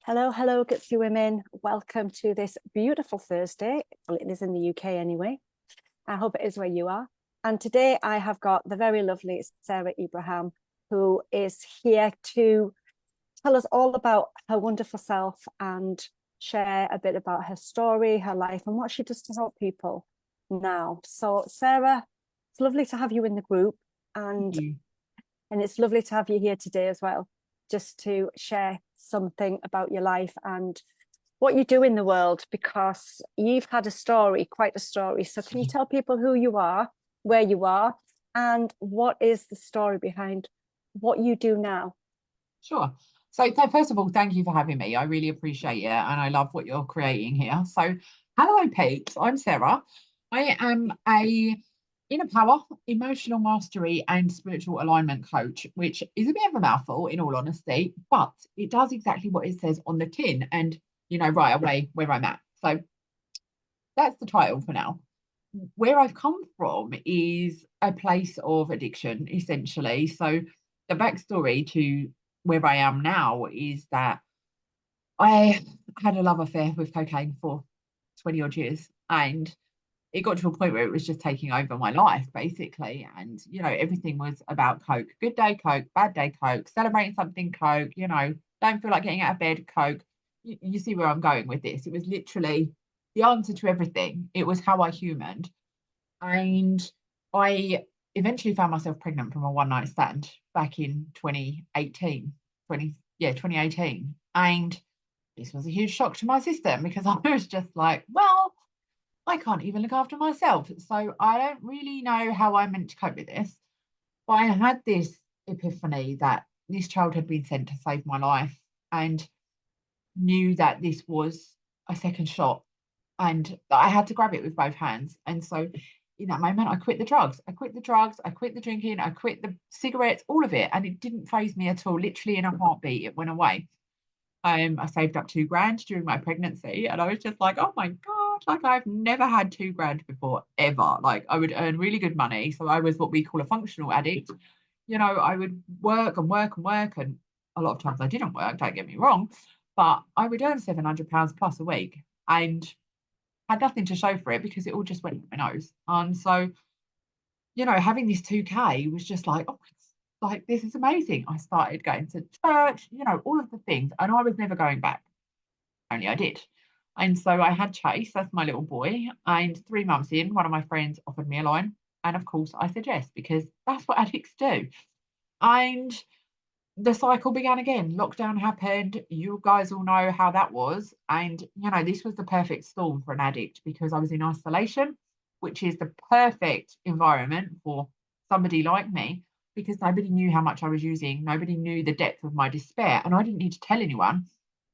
Hello, hello, Gutsy women. Welcome to this beautiful Thursday. Well, it is in the UK anyway. I hope it is where you are. And today I have got the very lovely Sarah Abraham, who is here to tell us all about her wonderful self and share a bit about her story, her life, and what she does to help people now. So, Sarah, it's lovely to have you in the group, and You. and it's lovely to have you here today as well, just to share something about your life and what you do in the world, because you've had a story, quite a story. So can you tell people who you are, where you are, and what is the story behind what you do now? Sure. So, first of all, thank you for having me. I really appreciate it, and I love what you're creating here. So, hello, peeps. I'm Sarah. I am a inner power, emotional mastery, and spiritual alignment coach, which is a bit of a mouthful, in all honesty, but it does exactly what it says on the tin, and right away where I'm at. So, that's the title for now. Where I've come from is a place of addiction, essentially. So, the backstory to where I am now is that I had a love affair with cocaine for 20 odd years. And it got to a point where it was just taking over my life, basically. And, everything was about Coke. Good day, Coke. Bad day, Coke. Celebrating something, Coke. Don't feel like getting out of bed, Coke. You see where I'm going with this. It was literally the answer to everything. It was how I humaned. And I eventually found myself pregnant from a one night stand back in 2018, 2018. And this was a huge shock to my system because I was just like, well, I can't even look after myself. So I don't really know how I'm meant to cope with this. But I had this epiphany that this child had been sent to save my life and knew that this was a second shot and I had to grab it with both hands. And so in that moment, I quit the drugs. I quit the drugs. I quit the drinking. I quit the cigarettes, all of it. And it didn't phase me at all. Literally in a heartbeat, it went away. I saved up 2 grand during my pregnancy. And I was just like, oh my God, like I've never had 2 grand before, ever. Like I would earn really good money. So I was what we call a functional addict. I would work and work and work. And a lot of times I didn't work, don't get me wrong. But I would earn £700 plus a week. And had nothing to show for it because it all just went up my nose. And so, having this 2K was just like, oh, it's like, this is amazing. I started going to church, all of the things. And I was never going back. Only I did. And so I had Chase, that's my little boy. And 3 months in, one of my friends offered me a line. And of course, I said yes, because that's what addicts do. And the cycle began again. Lockdown happened. You guys all know how that was. And, this was the perfect storm for an addict because I was in isolation, which is the perfect environment for somebody like me because nobody knew how much I was using. Nobody knew the depth of my despair. And I didn't need to tell anyone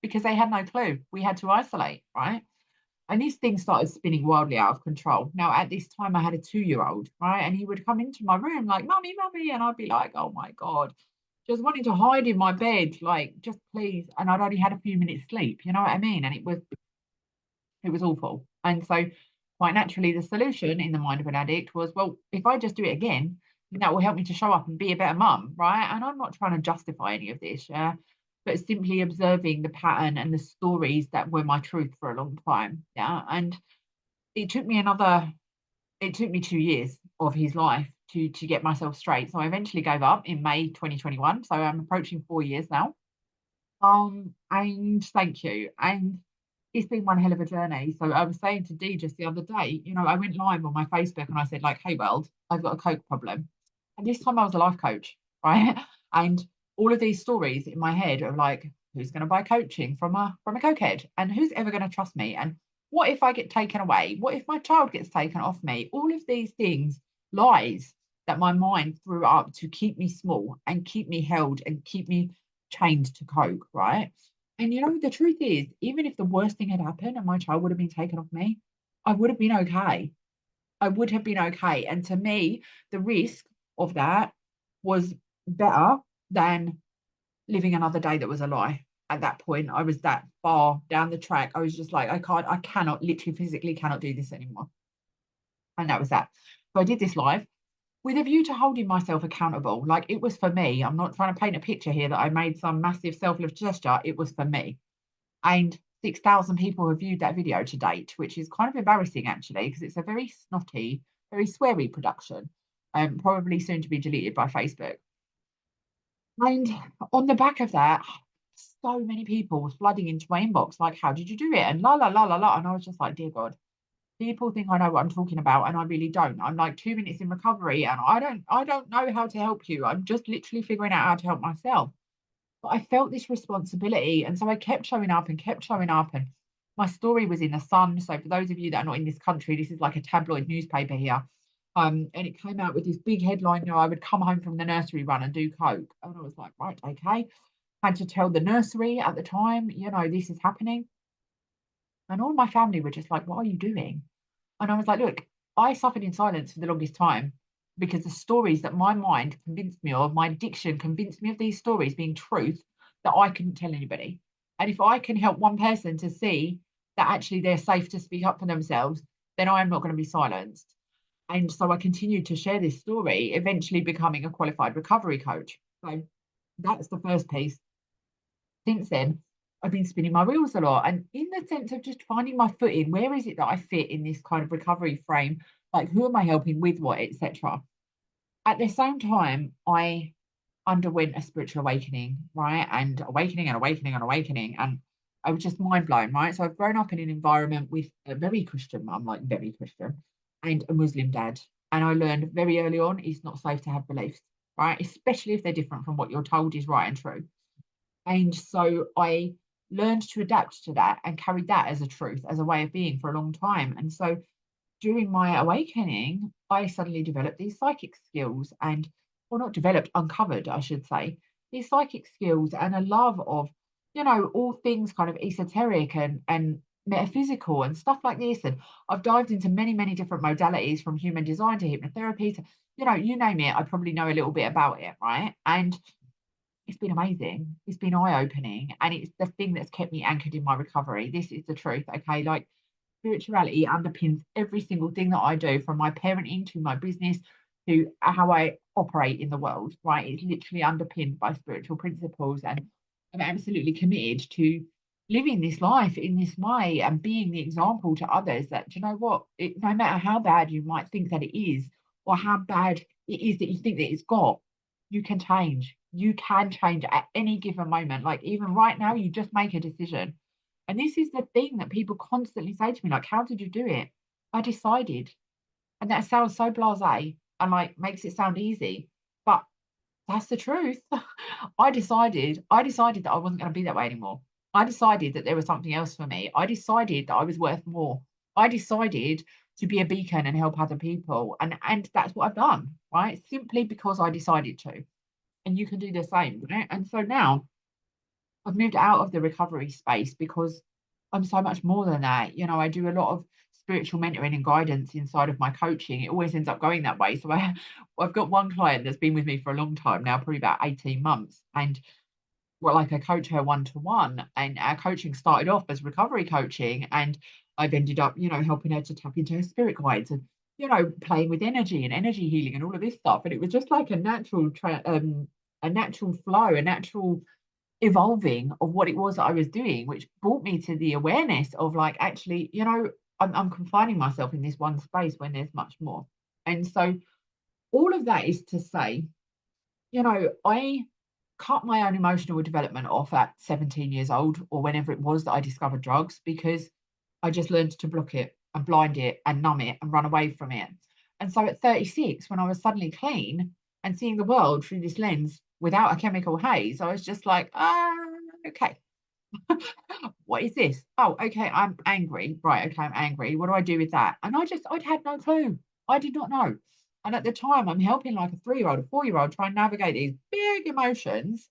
because they had no clue. We had to isolate, right? And these things started spinning wildly out of control. Now, at this time, I had a 2-year-old, right? And he would come into my room like, Mummy, Mummy. And I'd be like, oh my God, just wanting to hide in my bed, like, just please. And I'd only had a few minutes sleep, you know what I mean? And it was awful. And so quite naturally, the solution in the mind of an addict was, well, if I just do it again, that will help me to show up and be a better mum, right? And I'm not trying to justify any of this, yeah, but simply observing the pattern and the stories that were my truth for a long time, yeah. And it took me another, it took me 2 years of his life to get myself straight. So I eventually gave up in May 2021. So I'm approaching 4 years now. And thank you. And it's been one hell of a journey. So I was saying to Dee just the other day, I went live on my Facebook and I said, like, hey world, I've got a coke problem. And this time I was a life coach, right? And all of these stories in my head are like, who's going to buy coaching from a cokehead? And who's ever going to trust me? And what if I get taken away? What if my child gets taken off me? All of these things, lies that my mind threw up to keep me small and keep me held and keep me chained to coke, right? And the truth is, even if the worst thing had happened and my child would have been taken off me, I would have been okay. I would have been okay. And to me, the risk of that was better than living another day that was a lie. At that point, I was that far down the track. I was just like, I cannot, literally physically cannot do this anymore. And that was that. So I did this live with a view to holding myself accountable. Like it was for me. I'm not trying to paint a picture here that I made some massive self-love gesture. It was for me. And 6,000 people have viewed that video to date, which is kind of embarrassing actually, because it's a very snotty, very sweary production, probably soon to be deleted by Facebook. And on the back of that, so many people were flooding into my inbox, like, how did you do it? And la la la la la. And I was just like, dear God, people think I know what I'm talking about, and I really don't. I'm like 2 minutes in recovery, and I don't know how to help you. I'm just literally figuring out how to help myself. But I felt this responsibility, and so I kept showing up and kept showing up. And my story was in the Sun. So for those of you that are not in this country, this is like a tabloid newspaper here. And it came out with this big headline, I would come home from the nursery run and do coke. And I was like, right, okay. Had to tell the nursery at the time, this is happening. And all my family were just like, what are you doing? And I was like, look, I suffered in silence for the longest time because the stories that my mind convinced me of, my addiction convinced me of these stories being truth that I couldn't tell anybody. And if I can help one person to see that actually they're safe to speak up for themselves, then I am not going to be silenced. And so I continued to share this story, eventually becoming a qualified recovery coach. So that's the first piece. Since then, I've been spinning my wheels a lot. And in the sense of just finding my footing, where is it that I fit in this kind of recovery frame? Like, who am I helping with what, etc. At the same time, I underwent a spiritual awakening, right? And awakening and awakening and awakening. And I was just mind blown, right? So I've grown up in an environment with a very Christian mum, like very Christian, and a Muslim dad. And I learned very early on it's not safe to have beliefs, right? Especially if they're different from what you're told is right and true. And so I learned to adapt to that and carried that as a truth, as a way of being for a long time. And so during my awakening, I suddenly developed these psychic skills and, well, not developed, uncovered, I should say, these psychic skills and a love of, all things kind of esoteric and metaphysical and stuff like this. And I've dived into many, many different modalities from human design to hypnotherapy to, you name it, I probably know a little bit about it, right? And it's been amazing. It's been eye-opening. And it's the thing that's kept me anchored in my recovery. This is the truth. Okay. Like spirituality underpins every single thing that I do, from my parenting to my business to how I operate in the world, right? It's literally underpinned by spiritual principles. And I'm absolutely committed to living this life in this way and being the example to others that, do you know what? No matter how bad you might think that it is, or how bad it is that you think that it's got, you can change. You can change at any given moment. Like even right now, you just make a decision. And this is the thing that people constantly say to me, like, how did you do it? I decided. And that sounds so blasé and like makes it sound easy. But that's the truth. I decided that I wasn't going to be that way anymore. I decided that there was something else for me. I decided that I was worth more. I decided to be a beacon and help other people. And that's what I've done, right? Simply because I decided to. And you can do the same, right? And so now I've moved out of the recovery space because I'm so much more than that. I do a lot of spiritual mentoring and guidance inside of my coaching. It always ends up going that way. So I've got one client that's been with me for a long time now, probably about 18 months. And I coach her one-to-one. And our coaching started off as recovery coaching. And I've ended up, helping her to tap into her spirit guides and, playing with energy and energy healing and all of this stuff. And it was just like a natural flow, a natural evolving of what it was that I was doing, which brought me to the awareness of like, actually, I'm confining myself in this one space when there's much more. And so all of that is to say, I cut my own emotional development off at 17 years old or whenever it was that I discovered drugs, because I just learned to block it and blind it and numb it and run away from it. And so at 36, when I was suddenly clean and seeing the world through this lens without a chemical haze, I was just like, okay, what is this? Oh, okay, I'm angry. Right, okay, I'm angry. What do I do with that? And I'd had no clue. I did not know. And at the time, I'm helping like a 3-year-old, a 4-year-old try and navigate these big emotions.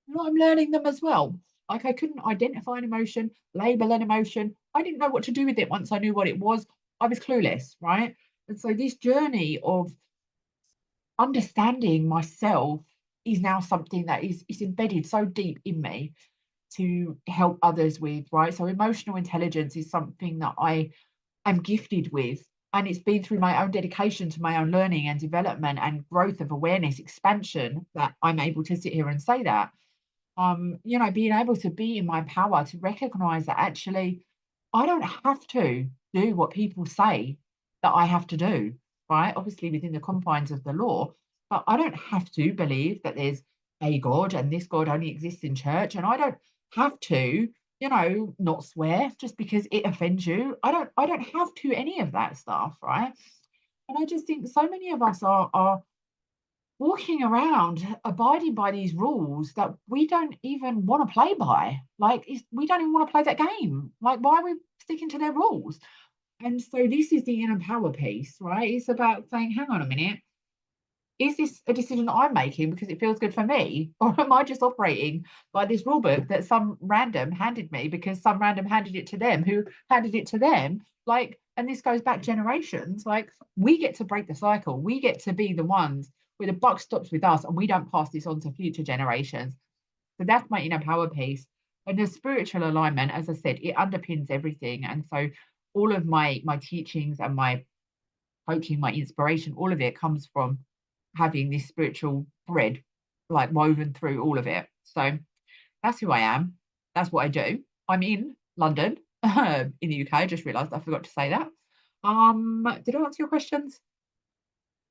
And I'm learning them as well. Like I couldn't identify an emotion, label an emotion. I didn't know what to do with it once I knew what it was. I was clueless, right? And so this journey of understanding myself is now something that is embedded so deep in me to help others with, right? So emotional intelligence is something that I am gifted with. And it's been through my own dedication to my own learning and development and growth of awareness, expansion, that I'm able to sit here and say that. being able to be in my power, to recognize that actually I don't have to do what people say that I have to do, right? Obviously within the confines of the law, but I don't have to believe that there's a God and this God only exists in church. And I don't have to, not swear just because it offends you. I don't have to any of that stuff, right? And I just think so many of us are walking around abiding by these rules that we don't even want to play by. Like, we don't even want to play that game. Like, why are we sticking to their rules? And so this is the inner power piece, right? It's about saying, hang on a minute, is this a decision I'm making because it feels good for me? Or am I just operating by this rule book that some random handed me because some random handed it to them who handed it to them? Like, and this goes back generations. Like, we get to break the cycle. We get to be the ones where the buck stops with us and we don't pass this on to future generations. So that's my inner power piece. And the spiritual alignment, as I said, it underpins everything. And so all of my teachings and my coaching, my inspiration, all of it comes from having this spiritual thread like woven through all of it. So that's who I am. That's what I do. I'm in London, in the UK. I just realised I forgot to say that. Did I answer your questions?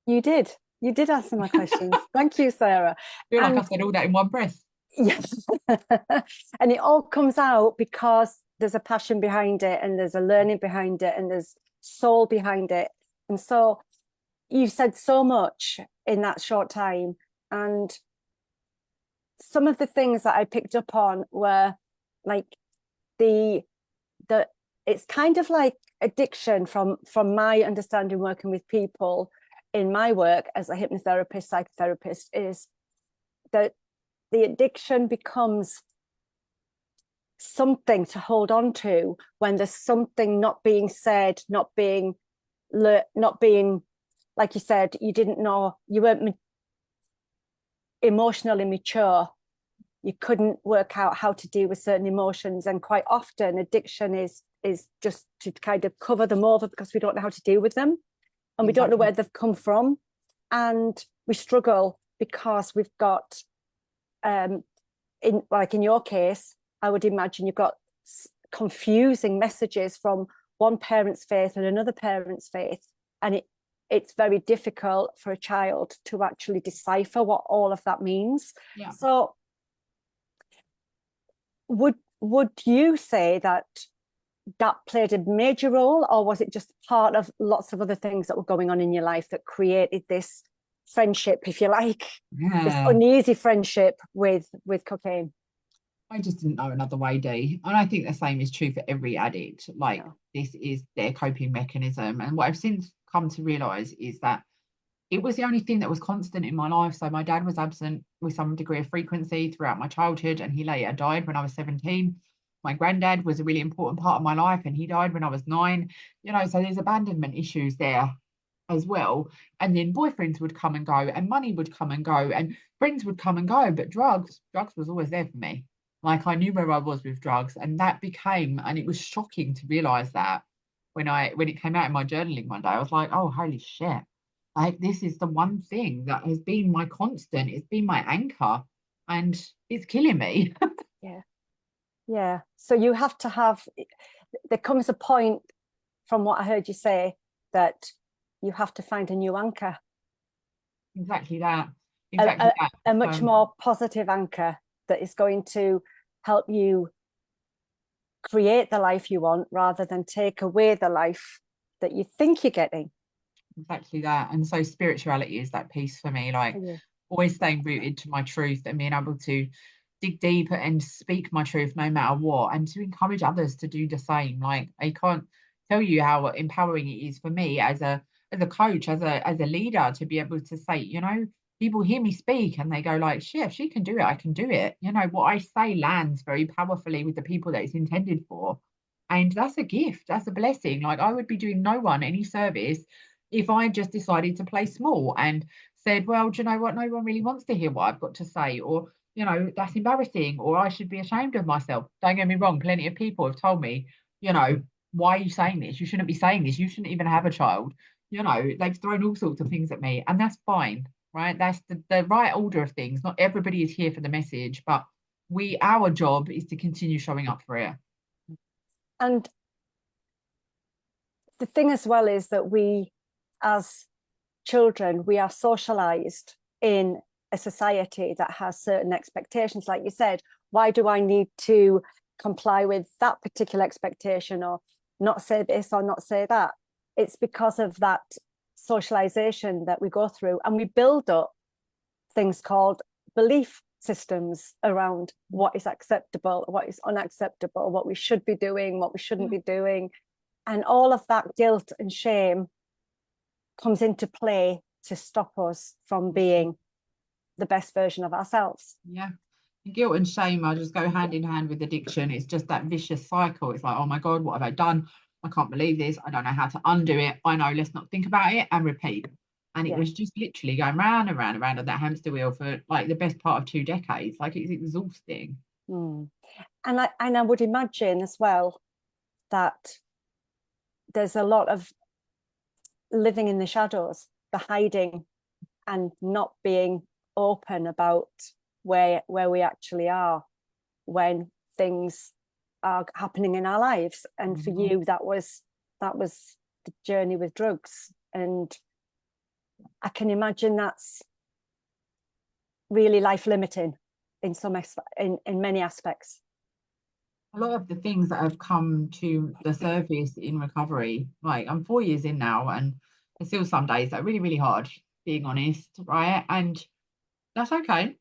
You did. You did answer my questions. Thank you, Sarah. I feel like I And said all that in one breath. yes, and it all comes out because there's a passion behind it, and there's a learning behind it, and there's soul behind it. And so you said so much in that short time. And some of the things that I picked up on were like the it's kind of like addiction from my understanding working with people in my work as a hypnotherapist, psychotherapist, is that the addiction becomes something to hold on to when there's something not being said, not being, like you said, you didn't know, you weren't emotionally mature, you couldn't work out how to deal with certain emotions. And quite often addiction is just to kind of cover them over because we don't know how to deal with them, and we don't know where they've come from, and we struggle because we've got in your case, I would imagine you've got confusing messages from one parent's faith and another parent's faith, and it's very difficult for a child to actually decipher what all of that means. Yeah. So would you say that played a major role, or was it just part of lots of other things that were going on in your life that created this friendship, if you like, this uneasy friendship with cocaine? I just didn't know another way, Dee. And I think the same is true for every addict. Like, this is their coping mechanism. And what I've since come to realize is that it was the only thing that was constant in my life. So my dad was absent with some degree of frequency throughout my childhood, and he later died when I was 17. My granddad was a really important part of my life, and he died when I was 9. So there's abandonment issues there as well. And then boyfriends would come and go, and money would come and go, and friends would come and go. But drugs was always there for me. Like, I knew where I was with drugs, and and it was shocking to realize that when it came out in my journaling one day. I was like, oh, holy shit. Like, this is the one thing that has been my constant. It's been my anchor, and it's killing me. Yeah. So you have to have, there comes a point from what I heard you say that you have to find a new anchor. Exactly that. A much more positive anchor that is going to help you create the life you want rather than take away the life that you think you're getting. Exactly that. And so spirituality is that piece for me, like always staying rooted to my truth and being able to dig deep and speak my truth no matter what, and to encourage others to do the same. Like, I can't tell you how empowering it is for me as a coach, as a leader, to be able to say, people hear me speak and they go like, shit, if she can do it, I can do it. What I say lands very powerfully with the people that it's intended for. And that's a gift, that's a blessing. Like, I would be doing no one any service if I just decided to play small and said, well, do you know what? No one really wants to hear what I've got to say, or, that's embarrassing, or I should be ashamed of myself. Don't get me wrong. Plenty of people have told me, why are you saying this? You shouldn't be saying this. You shouldn't even have a child. They've thrown all sorts of things at me, and that's fine, right? That's the right order of things. Not everybody is here for the message, but our job is to continue showing up for it. And the thing as well is that we, as children, we are socialized in a society that has certain expectations. Like you said, why do I need to comply with that particular expectation, or not say this or not say that? It's because of that socialization that we go through, and we build up things called belief systems around what is acceptable, what is unacceptable, what we should be doing, what we shouldn't be doing. And all of that guilt and shame comes into play to stop us from being the best version of ourselves. Yeah. Guilt and shame are just go hand in hand with addiction. It's just that vicious cycle. It's like, oh my God, what have I done? I can't believe this. I don't know how to undo it. I know, let's not think about it and repeat. And it was just literally going round and round and round on that hamster wheel for like the best part of 2 decades. Like, it's exhausting. And I would imagine as well that there's a lot of living in the shadows, the hiding, and not being open about where we actually are when things are happening in our lives. And for you, that was the journey with drugs. And I can imagine that's really life limiting in many aspects. A lot of the things that have come to the surface in recovery, like I'm 4 years in now, and there's still some days that are really, really hard, being honest, right? And that's okay,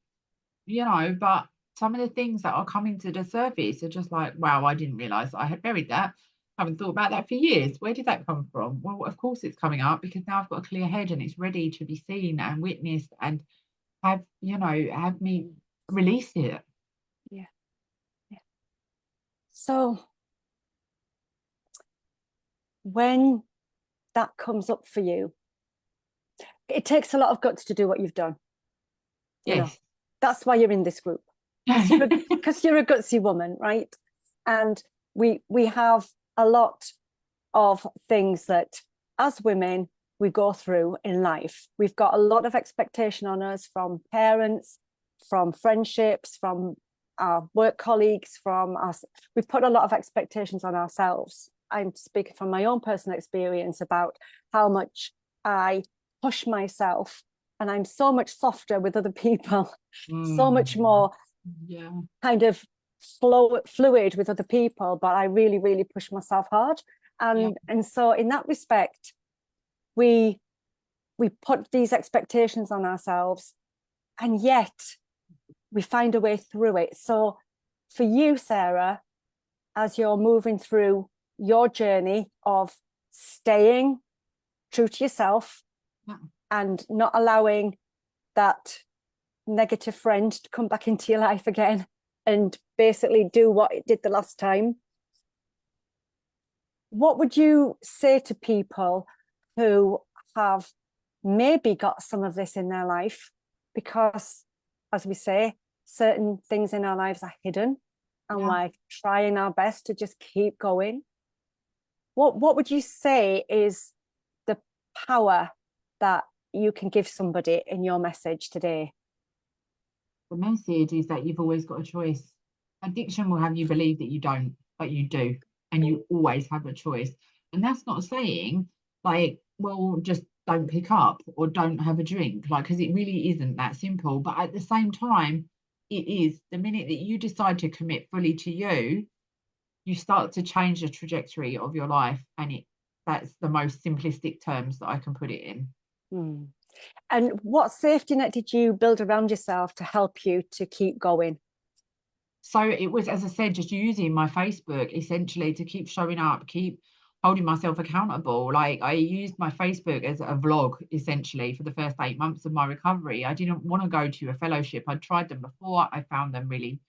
but some of the things that are coming to the surface are just like, wow, I didn't realize I had buried that. I haven't thought about that for years. Where did that come from? Well, of course it's coming up because now I've got a clear head and it's ready to be seen and witnessed and have me release it. Yeah. So when that comes up for you, it takes a lot of guts to do what you've done. Yes. That's why you're in this group, because you're a gutsy woman, right? And we have a lot of things that as women we go through in life. We've got a lot of expectation on us from parents, from friendships, from our work colleagues, from us. We put a lot of expectations on ourselves. I'm speaking from my own personal experience about how much I push myself, and I'm so much softer with other people, so much more kind of fluid with other people, but I really, really push myself hard. And so in that respect, we put these expectations on ourselves, and yet we find a way through it. So for you, Sarah, as you're moving through your journey of staying true to yourself and not allowing that negative friend to come back into your life again and basically do what it did the last time, what would you say to people who have maybe got some of this in their life? Because, as we say, certain things in our lives are hidden, and we're trying our best to just keep going. What would you say is the power that you can give somebody in your message today? The message is that you've always got a choice. Addiction will have you believe that you don't, but you do, and you always have a choice. And that's not saying like, well, just don't pick up or don't have a drink, like, because it really isn't that simple. But at the same time, it is. The minute that you decide to commit fully to you, you start to change the trajectory of your life, and that's the most simplistic terms that I can put it in. And what safety net did you build around yourself to help you to keep going? So it was, as I said, just using my Facebook essentially to keep showing up, keep holding myself accountable. Like, I used my Facebook as a vlog essentially for the first 8 months of my recovery. I didn't want to go to a fellowship. I'd tried them before. I found them really,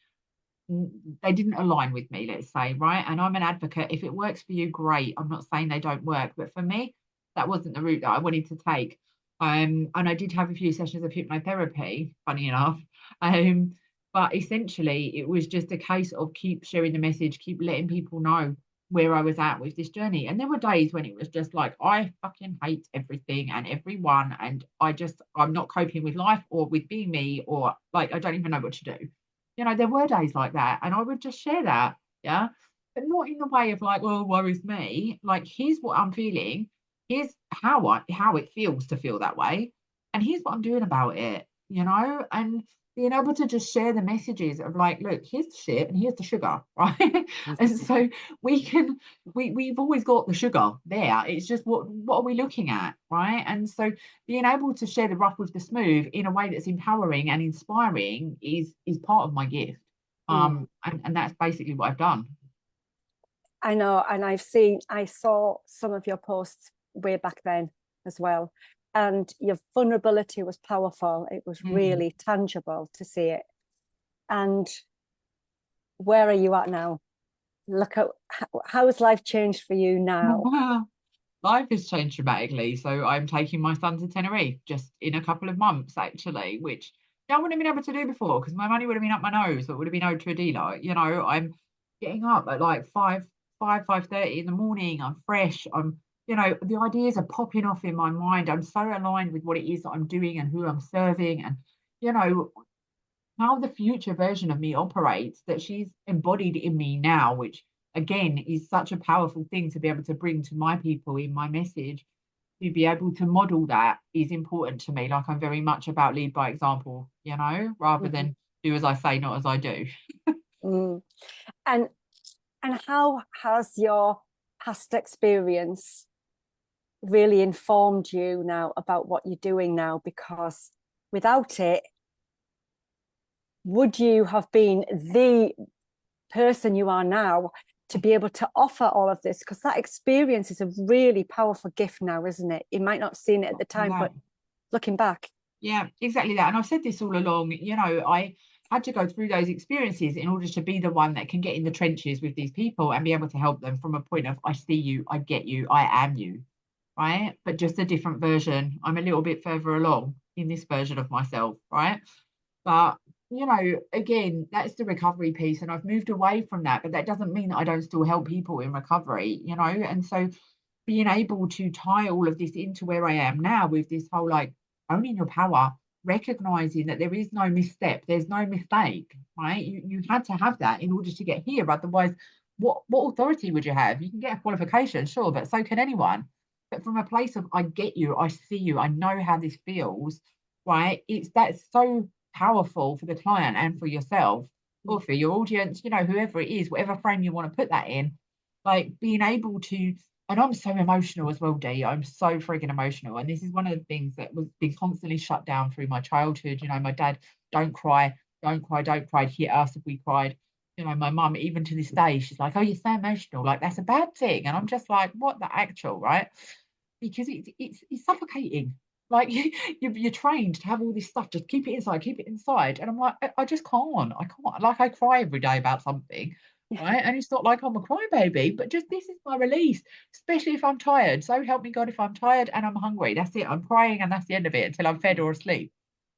they didn't align with me, let's say, right? And I'm an advocate. If it works for you, great. I'm not saying they don't work, but for me, that wasn't the route that I wanted to take. And I did have a few sessions of hypnotherapy, funny enough. But essentially, it was just a case of keep sharing the message, keep letting people know where I was at with this journey. And there were days when it was just like, I fucking hate everything and everyone. And I'm not coping with life or with being me, or like, I don't even know what to do. You know, there were days like that, and I would just share that, yeah, but not in the way of like, well, woe is me. Like, here's what I'm feeling. Here's how it feels to feel that way, and here's what I'm doing about it. You know, and being able to just share the messages of like, look, here's the shit and here's the sugar, right? And so we can we've always got the sugar there. It's just what are we looking at, right? And so being able to share the rough with the smooth in a way that's empowering and inspiring is part of my gift. Mm. And that's basically what I've done. I know, and I saw some of your posts way back then as well. And your vulnerability was powerful. It was Mm. really tangible to see it. And where are you at now? Look at how has life changed for you now? Life has changed dramatically. So I'm taking my son to Tenerife just in a couple of months, actually, which I wouldn't have been able to do before because my money would have been up my nose, but would have been owed to a dealer. You know, I'm getting up at like 5:30 in the morning. I'm fresh. You know, the ideas are popping off in my mind. I'm so aligned with what it is that I'm doing and who I'm serving, and you know, how the future version of me operates that she's embodied in me now, which again is such a powerful thing to be able to bring to my people in my message. To be able to model that is important to me. Like, I'm very much about lead by example, you know, rather Mhm. than do as I say, not as I do. Mm. And how has your past experience really informed you now about what you're doing now? Because without it, would you have been the person you are now to be able to offer all of this? Because that experience is a really powerful gift now, isn't it? You might not have seen it at the time, Yeah, but looking back. yeah, exactly that. And I've said this all along, you know, I had to go through those experiences in order to be the one that can get in the trenches with these people and be able to help them from a point of, I see you, I get you, I am you, right? But just a different version. I'm a little bit further along in this version of myself, right? But, you know, again, that's the recovery piece. And I've moved away from that, but that doesn't mean that I don't still help people in recovery, you know? And so being able to tie all of this into where I am now with this whole like owning your power, recognizing that there is no misstep, there's no mistake, right? You had to have that in order to get here. Otherwise, what authority would you have? You can get a qualification, sure, but so can anyone. But from a place of I get you, I see you, I know how this feels, right? It's that's so powerful for the client and for yourself or for your audience, you know, whoever it is, whatever frame you want to put that in, like being able to, and I'm so emotional as well, Dee. I'm so freaking emotional. And this is one of the things that was been constantly shut down through my childhood. You know, my dad, don't cry, don't cry, don't cry. He'd hit us if we cried. You know, my mum, even to this day, she's like, oh, you're so emotional. Like, that's a bad thing. And I'm just like, what the actual, right? Because it's suffocating. Like you're trained to have all this stuff, just keep it inside, keep it inside. And I'm like, I just can't. I can't. Like, I cry every day about something, right? And it's not like I'm a crybaby, but just this is my release, especially if I'm tired. So help me God, if I'm tired and I'm hungry, that's it. I'm crying and that's the end of it until I'm fed or asleep.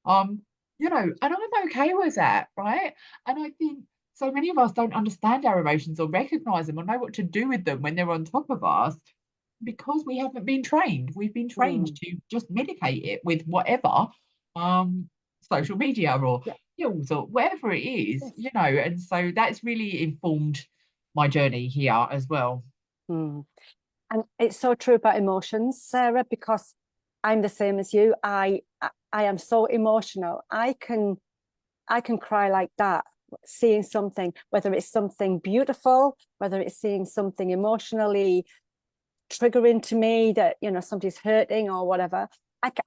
Um, you know, and I'm okay with that, right? And I think so many of us don't understand our emotions or recognize them or know what to do with them when they're on top of us because we haven't been trained. We've been trained Mm. to just medicate it with whatever, um, social media or Yeah. pills or whatever it is, Yes. you know. And so that's really informed my journey here as well. Mm. And it's so true about emotions, Sarah, because I'm the same as you. I am so emotional. I can cry like that, seeing something, whether it's something beautiful, whether it's seeing something emotionally triggering to me that, you know, somebody's hurting or whatever.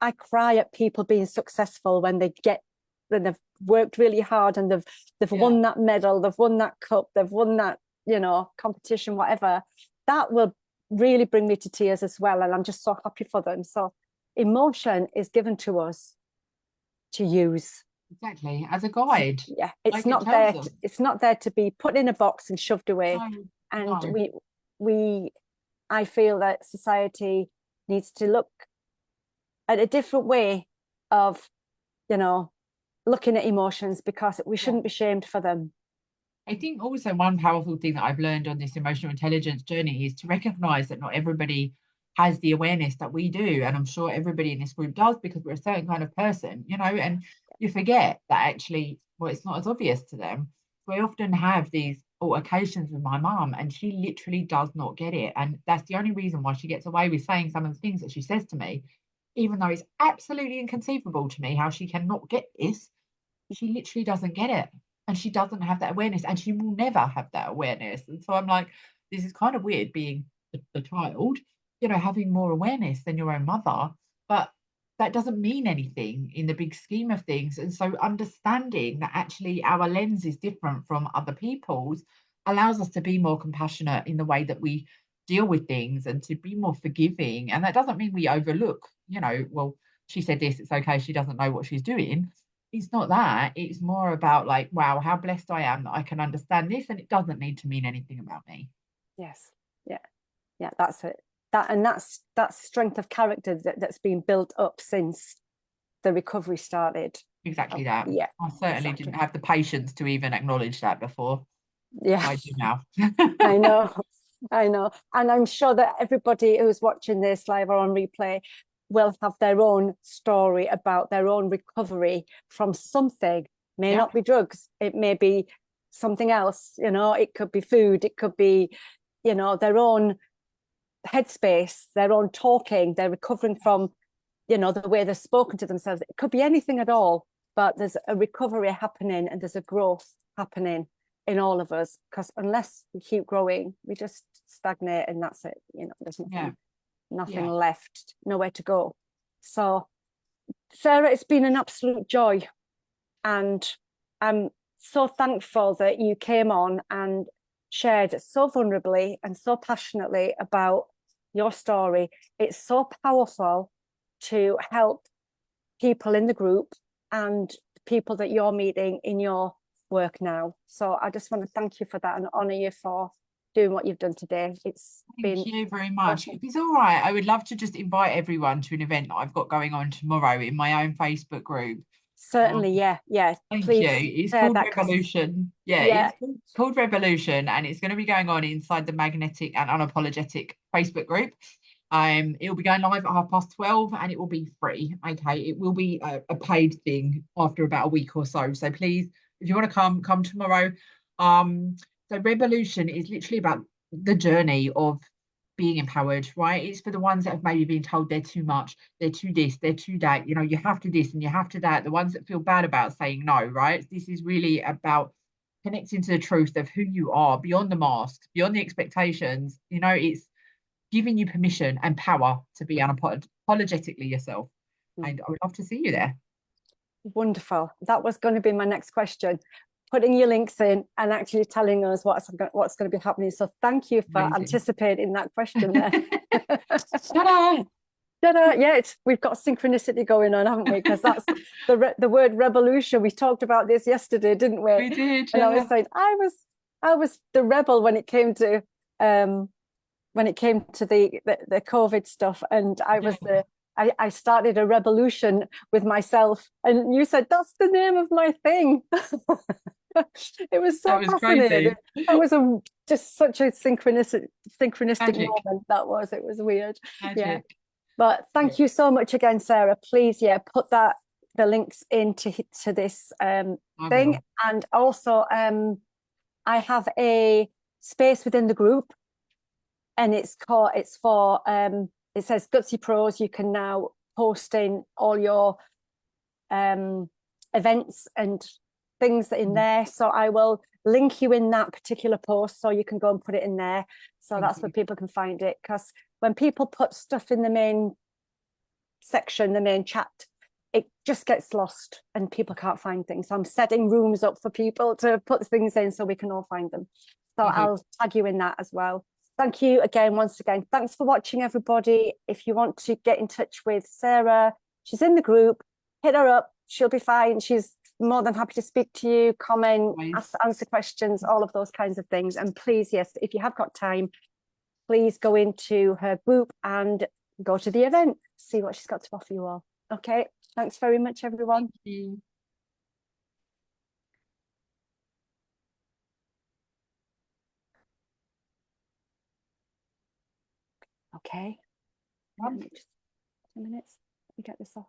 I cry at people being successful when they've worked really hard and they've Yeah. won that medal, they've won that cup, they've won that, you know, competition, whatever. That will really bring me to tears as well. And I'm just so happy for them. So emotion is given to us to use. Exactly. As a guide, Yeah, it's like it not tells there us. it's not there to be put in a box and shoved away. No, And no. we I feel that society needs to look at a different way of, you know, looking at emotions, because we Yeah. shouldn't be shamed for them. I think also one powerful thing that I've learned on this emotional intelligence journey is to recognize that not everybody has the awareness that we do. And I'm sure everybody in this group does because we're a certain kind of person, you know, and you forget that actually well, it's not as obvious to them. So I often have these altercations with my mum, and she literally does not get it. And that's the only reason why she gets away with saying some of the things that she says to me, even though it's absolutely inconceivable to me how she cannot get this. She literally doesn't get it. And she doesn't have that awareness, and she will never have that awareness. And so I'm like, this is kind of weird being the child, having more awareness than your own mother. But that doesn't mean anything in the big scheme of things. And so understanding that actually our lens is different from other people's allows us to be more compassionate in the way that we deal with things and to be more forgiving. And that doesn't mean we overlook, well, she said this, it's okay, she doesn't know what she's doing. It's not that. It's more about like, wow, how blessed I am that I can understand this, and it doesn't need to mean anything about me. Yes. Yeah, that's it. That's strength of character that's been built up since the recovery started. Exactly that. Yeah, I certainly exactly. didn't have the patience to even acknowledge that before. Yeah, I do now. I know. I know. And I'm sure that everybody who's watching this live or on replay will have their own story about their own recovery from something. May Yeah. not be drugs, it may be something else, it could be food, it could be, their own headspace, their own talking, they're recovering from, the way they've spoken to themselves. It could be anything at all, but there's a recovery happening and there's a growth happening in all of us, because unless we keep growing, we just stagnate and that's it. There's nothing left, nowhere to go. So, Sarah, it's been an absolute joy. And I'm so thankful that you came on and shared so vulnerably and so passionately about your story. It's so powerful to help people in the group and people that you're meeting in your work now. So I just want to thank you for that and honor you for doing what you've done today. Thank you very much. If it's all right, I would love to just invite everyone to an event that I've got going on tomorrow in my own Facebook group. Certainly, yeah. Thank Please you. It's called Revolution. Yeah. It's called Revolution, and it's going to be going on inside the Magnetic and Unapologetic Facebook group. It'll be going live at 12:30, and it will be free. Okay, it will be a paid thing after about a week or so. So please, if you want to come tomorrow. So Revolution is literally about the journey of being empowered, right? It's for the ones that have maybe been told they're too much, they're too this, they're too that, you have to this and you have to that, the ones that feel bad about saying no, right? This is really about connecting to the truth of who you are beyond the masks, beyond the expectations. It's giving you permission and power to be unapologetically yourself. And I would love to see you there. Wonderful. That was going to be my next question. Putting your links in and actually telling us what's going to be happening. So thank you for anticipating that question there. Ta-da! Ta-da! Yeah, we've got synchronicity going on, haven't we? Because that's the word revolution. We talked about this yesterday, didn't we? We did. And I was saying I was the rebel when it came to the COVID stuff, and I was I started a revolution with myself, and you said that's the name of my thing. It was so fascinating. Crazy. That was just such a synchronistic Magic. moment. It was weird. Magic. Yeah. But thank you so much again, Sarah. Please, put the links into this thing. And also I have a space within the group, and it says Gutsy Pros. You can now post in all your events and things in there. So I will link you in that particular post so you can go and put it in there. So that's where people can find it. Because when people put stuff in the main section, the main chat, it just gets lost and people can't find things. So I'm setting rooms up for people to put things in so we can all find them. So I'll tag you in that as well. Thank you again, once again. Thanks for watching, everybody. If you want to get in touch with Sarah, she's in the group, hit her up. She'll be fine. She's more than happy to speak to you, comment, answer questions, all of those kinds of things. And please, yes, if you have got time, please go into her group and go to the event, see what she's got to offer you all. Okay, thanks very much, everyone. Thank you. Okay, just 2 minutes, let me get this off.